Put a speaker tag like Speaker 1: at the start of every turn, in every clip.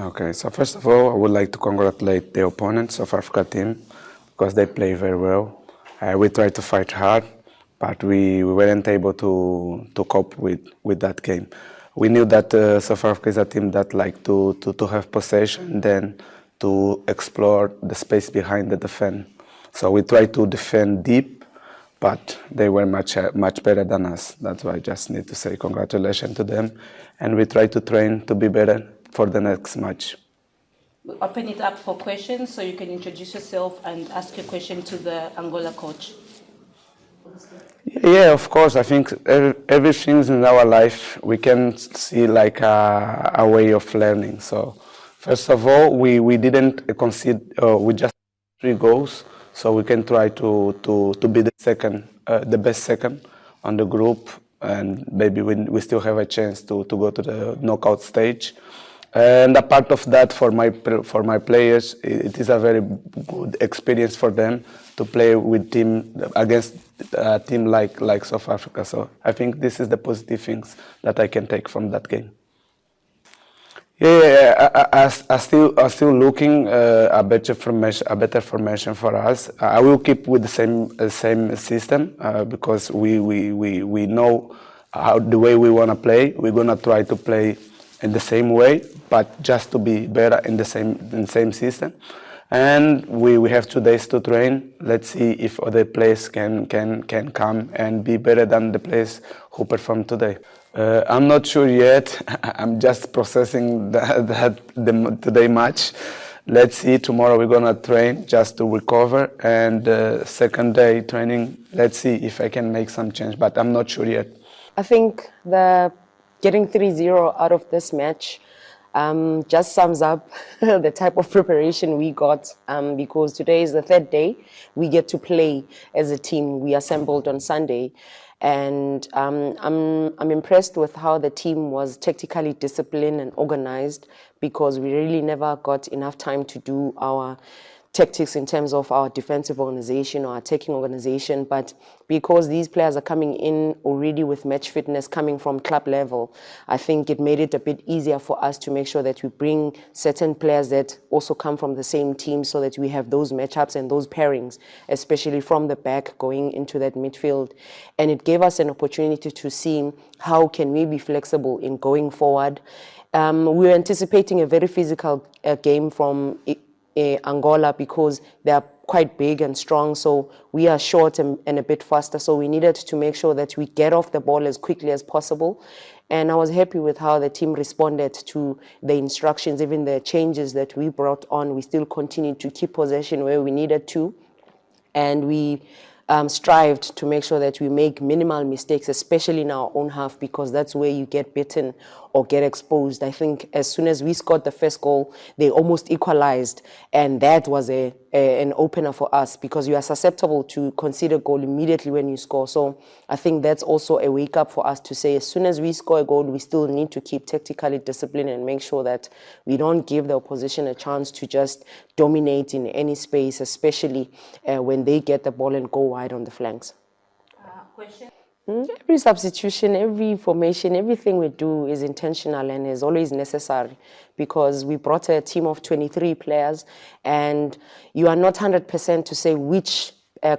Speaker 1: Okay, so first of all, I would like to congratulate the opponents of Africa team because they play very well. We tried to fight hard, but we weren't able to cope with that game. We knew that South Africa is a team that like to have possession, then to explore the space behind the defense. So we tried to defend deep, but they were much better than us. That's why I just need to say congratulations to them, and we try to train to be better for the next match.
Speaker 2: We'll open it up for questions, so you can introduce yourself and ask your question to the Angola coach.
Speaker 1: Yeah, of course. I think everything in our life we can see like a way of learning. So, first of all, we didn't concede. We just 3 goals, so we can try to be the second, the best second on the group, and maybe we still have a chance to go to the knockout stage. And a part of that for my players, it is a very good experience for them to play with team against a team like South Africa. So I think this is the positive things that I can take from that game. Yeah, I still looking a better formation for us. I will keep with the same system because we know how the way we want to play. We're gonna try to play in the same way, but just to be better in the same system. And we have 2 days to train. Let's see if other players can come and be better than the players who performed today. I'm not sure yet. I'm just processing the today match. Let's see. Tomorrow we're gonna train just to recover, and second day training. Let's see if I can make some change, but I'm not sure yet.
Speaker 3: I think the getting 3-0 out of this match just sums up the type of preparation we got because today is the third day. We get to play as a team. We assembled on Sunday. And I'm impressed with how the team was tactically disciplined and organized because we really never got enough time to do our tactics in terms of our defensive organization or attacking organization, but because these players are coming in already with match fitness coming from club level, I think it made it a bit easier for us to make sure that we bring certain players that also come from the same team so that we have those matchups and those pairings, especially from the back going into that midfield. And it gave us an opportunity to see how can we be flexible in going forward. We were anticipating a very physical game from Angola because they are quite big and strong, so we are short and a bit faster, so we needed to make sure that we get off the ball as quickly as possible. And I was happy with how the team responded to the instructions, even the changes that we brought on. We still continued to keep possession where we needed to, and we strived to make sure that we make minimal mistakes, especially in our own half, because that's where you get bitten or get exposed. I think as soon as we scored the first goal, they almost equalized, and that was an opener for us because you are susceptible to concede a goal immediately when you score. So I think that's also a wake up for us to say as soon as we score a goal, we still need to keep tactically disciplined and make sure that we don't give the opposition a chance to just dominate in any space, especially when they get the ball and go wide on the flanks.
Speaker 2: Question?
Speaker 3: Every substitution, every formation, everything we do is intentional and is always necessary because we brought a team of 23 players and you are not 100% to say which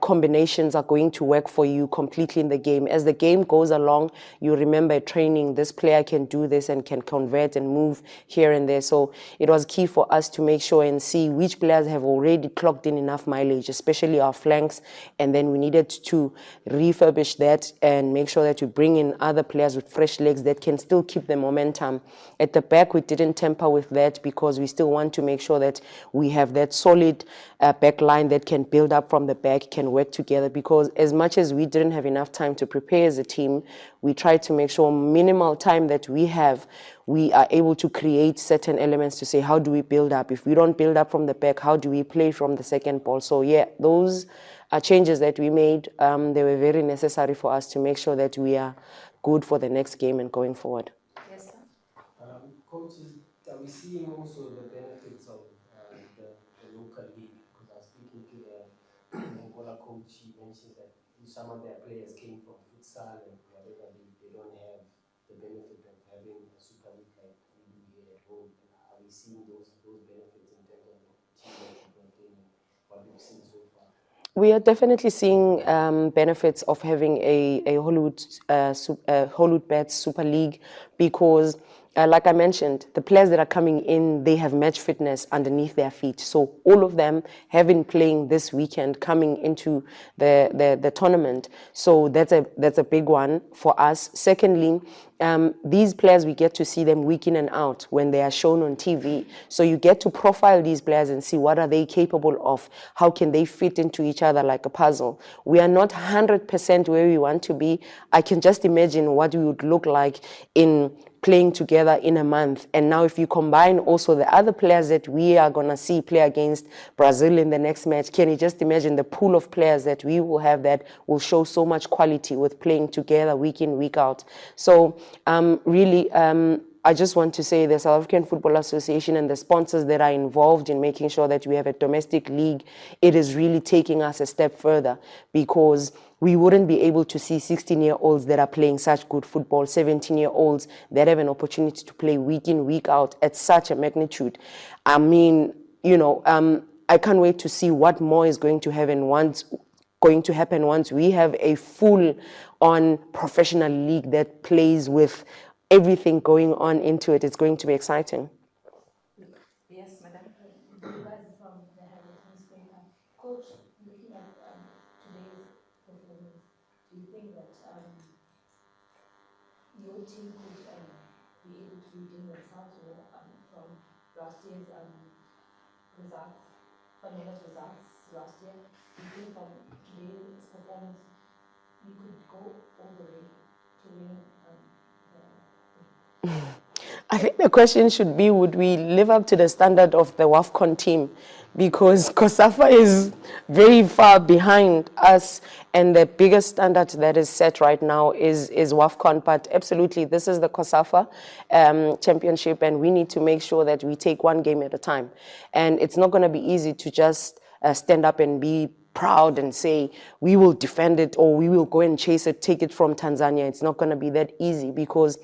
Speaker 3: combinations are going to work for you completely in the game. As the game goes along, you remember training, this player can do this and can convert and move here and there. So it was key for us to make sure and see which players have already clocked in enough mileage, especially our flanks. And then we needed to refurbish that and make sure that we bring in other players with fresh legs that can still keep the momentum. At the back, we didn't tamper with that because we still want to make sure that we have that solid back line that can build up from the back, can work together, because as much as we didn't have enough time to prepare as a team, we tried to make sure minimal time that we have, we are able to create certain elements to say, how do we build up? If we don't build up from the back, how do we play from the second ball? So yeah, those are changes that we made. They were very necessary for us to make sure that we are good for the next game and going forward.
Speaker 2: Yes, sir.
Speaker 4: Coaches, are we seeing also the benefits of the local league? Because I was speaking to the Angola coach, he mentioned that some of their players came from futsal and whatever, they don't have the benefit of having a super league like we do here at home. Are we seeing
Speaker 3: We are definitely seeing benefits of having a Hollywood Bets Super League because, like I mentioned, the players that are coming in, they have match fitness underneath their feet. So all of them have been playing this weekend coming into the tournament. So that's a big one for us. Secondly, these players, we get to see them week in and out when they are shown on TV. So you get to profile these players and see what are they capable of, how can they fit into each other like a puzzle. We are not 100% where we want to be. I can just imagine what we would look like in playing together in a month. And now if you combine also the other players that we are going to see play against Brazil in the next match, can you just imagine the pool of players that we will have that will show so much quality with playing together week in, week out. So really, I just want to say the South African Football Association and the sponsors that are involved in making sure that we have a domestic league, it is really taking us a step further because we wouldn't be able to see 16-year-olds that are playing such good football, 17-year-olds that have an opportunity to play week in, week out at such a magnitude. I mean, I can't wait to see what more is going to happen once we have a full-on professional league that plays with everything going on into it. It's going to be exciting.
Speaker 2: Yes, madam.
Speaker 5: You guys from the Heritage newspaper. Coach, looking at today's performance, do you think that your team could be able to redeem themselves from last year's results, phenomenal results last year? Do you think from today's performance you could go all the way to win
Speaker 3: I think the question should be, would we live up to the standard of the WAFCON team? Because COSAFA is very far behind us, and the biggest standard that is set right now is WAFCON. But absolutely, this is the COSAFA championship, and we need to make sure that we take one game at a time. And it's not going to be easy to just stand up and be proud and say we will defend it or we will go and chase it, take it from Tanzania. It's not going to be that easy because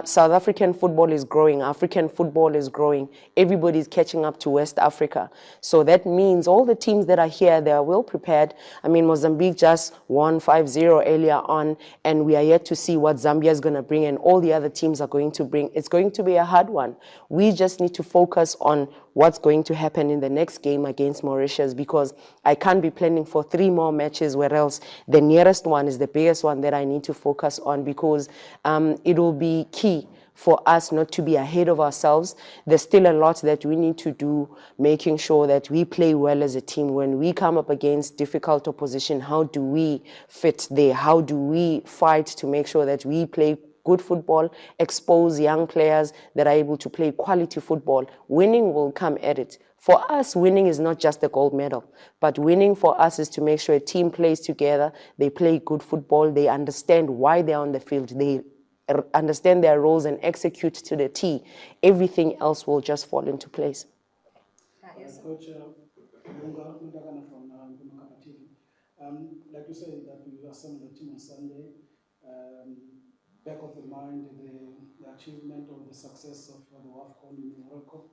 Speaker 3: South African football is growing, African football is growing, everybody's catching up to West Africa. So that means all the teams that are here, they are well prepared. I mean, Mozambique just won 5-0 earlier on, and we are yet to see what Zambia is going to bring and all the other teams are going to bring. It's going to be a hard one. We just need to focus on what's going to happen in the next game against Mauritius, because I can't be planning for 3 more matches where else the nearest one is the biggest one that I need to focus on, because it will be key for us not to be ahead of ourselves. There's still a lot that we need to do, making sure that we play well as a team. When we come up against difficult opposition, how do we fit there? How do we fight to make sure that we play good football, expose young players that are able to play quality football? Winning will come at it. For us, winning is not just the gold medal, but winning for us is to make sure a team plays together, they play good football, they understand why they're on the field, they understand their roles and execute to the T. Everything else will just fall into place.
Speaker 6: Coach Lunga Mundagana from Ngumakapa TV. Like you said, that we assembled the team on Sunday. Back of the mind, the achievement or the success of the WAFCON in Morocco.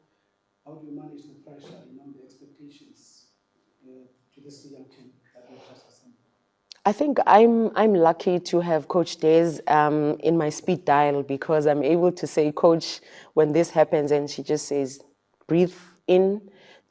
Speaker 6: How do you manage the pressure, the expectations to this young team that we just assembled?
Speaker 3: I think I'm lucky to have Coach Des in my speed dial, because I'm able to say, Coach, when this happens, and she just says, breathe in,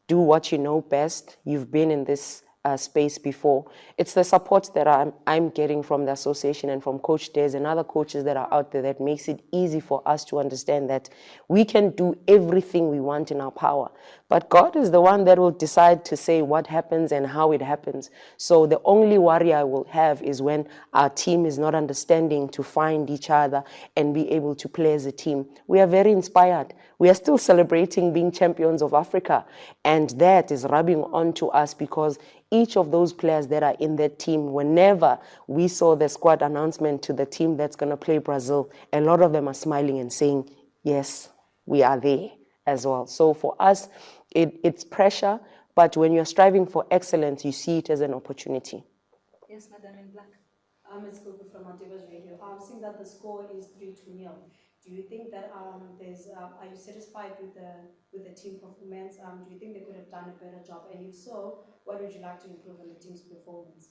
Speaker 3: do what you know best. You've been in this space before. It's the support that I'm getting from the association and from Coach Des and other coaches that are out there that makes it easy for us to understand that we can do everything we want in our power. But God is the one that will decide to say what happens and how it happens. So the only worry I will have is when our team is not understanding to find each other and be able to play as a team. We are very inspired. We are still celebrating being champions of Africa, and that is rubbing onto us, because each of those players that are in that team, whenever we saw the squad announcement to the team that's going to play Brazil, a lot of them are smiling and saying, yes, we are there as well. So for us, it's pressure, but when you're striving for excellence, you see it as an opportunity.
Speaker 2: Yes, Madam in Black.
Speaker 5: It's Gogo from Madiba's Radio. I'm seeing that the score is 3-0. Do you think that are you satisfied with the team performance? Do you think they could have done a better job? And if so, what would you like to improve on the team's performance?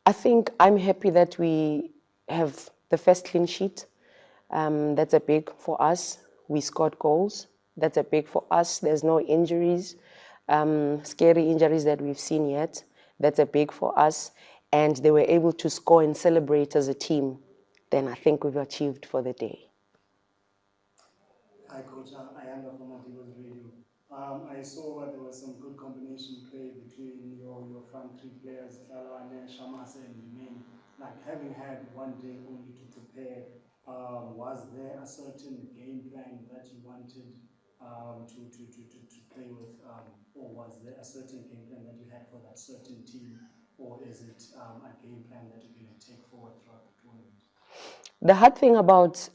Speaker 3: I think I'm happy that we have the first clean sheet. That's a big for us. We scored goals. That's a big for us. There's no injuries, scary injuries that we've seen yet. That's a big for us. And they were able to score and celebrate as a team. Then I think we've achieved for the day.
Speaker 6: Hi, Coach. Ayanda from Madiba's Radio. I saw there was some good combination play between your front three players, Tlalawane, Shamasa, and Limeni. Like, having had one day only to prepare, was there a certain game plan that you wanted to play with, or was there a certain game plan that you had for that certain team, or is it a game plan that you're going to take forward throughout the tournament?
Speaker 3: The hard thing about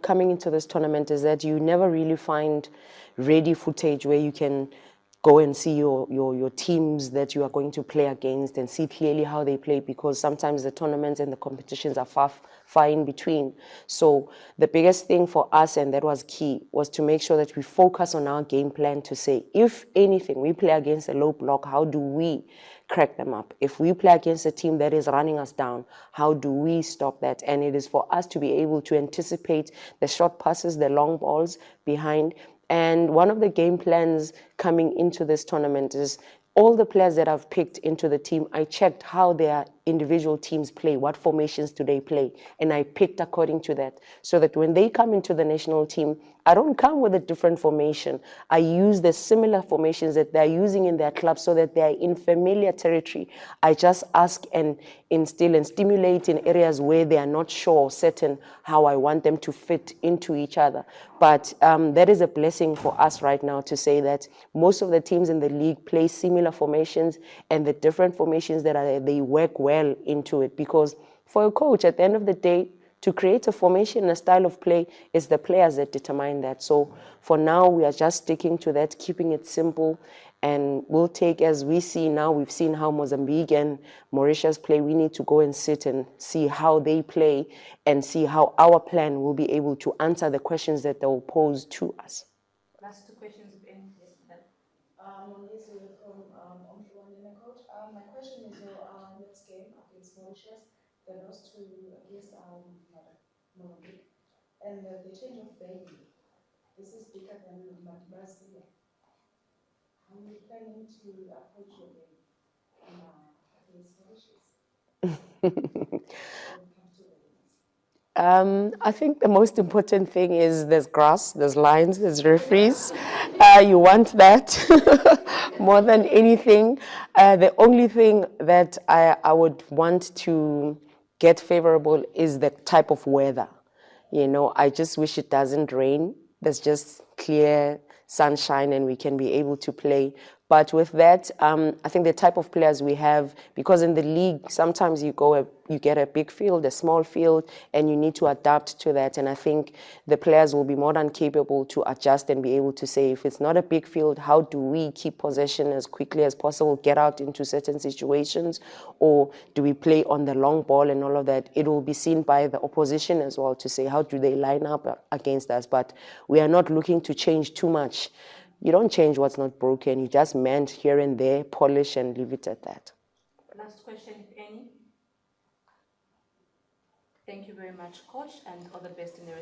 Speaker 3: coming into this tournament is that you never really find ready footage where you can go and see your teams that you are going to play against and see clearly how they play, because sometimes the tournaments and the competitions are far in between. So the biggest thing for us, and that was key, was to make sure that we focus on our game plan to say, if anything, we play against a low block, how do we crack them up? If we play against a team that is running us down, how do we stop that? And it is for us to be able to anticipate the short passes, the long balls behind. And one of the game plans coming into this tournament is all the players that I've picked into the team, I checked how their individual teams play, what formations do they play, and I picked according to that, so that when they come into the national team, I don't come with a different formation. I use the similar formations that they're using in their club, so that they're in familiar territory. I just ask and instill and stimulate in areas where they are not sure or certain how I want them to fit into each other. But that is a blessing for us right now to say that most of the teams in the league play similar formations, and the different formations that are there, they work well into it. Because for a coach, at the end of the day, to create a formation and a style of play, is the players that determine that. So for now, we are just sticking to that, keeping it simple, and we'll take, as we see now, we've seen how Mozambique and Mauritius play. We need to go and sit and see how they play and see how our plan will be able to answer the questions that they will pose to us.
Speaker 2: Last two questions, if any. Yes, madam.
Speaker 5: Coach. My question is your next game against Mauritius, they lost to against Mozambique, and the change of venue. This is bigger than Madiba's Stadium. How are you planning to approach your game against Mauritius?
Speaker 3: I think the most important thing is there's grass, there's lines, there's referees. You want that more than anything. The only thing that I would want to get favorable is the type of weather. You know, I just wish it doesn't rain. There's just clear sunshine and we can be able to play. But with that, I think the type of players we have, because in the league, sometimes you get a big field, a small field, and you need to adapt to that. And I think the players will be more than capable to adjust and be able to say, if it's not a big field, how do we keep possession as quickly as possible, get out into certain situations, or do we play on the long ball and all of that? It will be seen by the opposition as well to say, how do they line up against us? But we are not looking to change too much. You don't change what's not broken. You just mend here and there, polish, and leave it at that.
Speaker 2: Last question, if any. Thank you very much, Coach, and all the best in the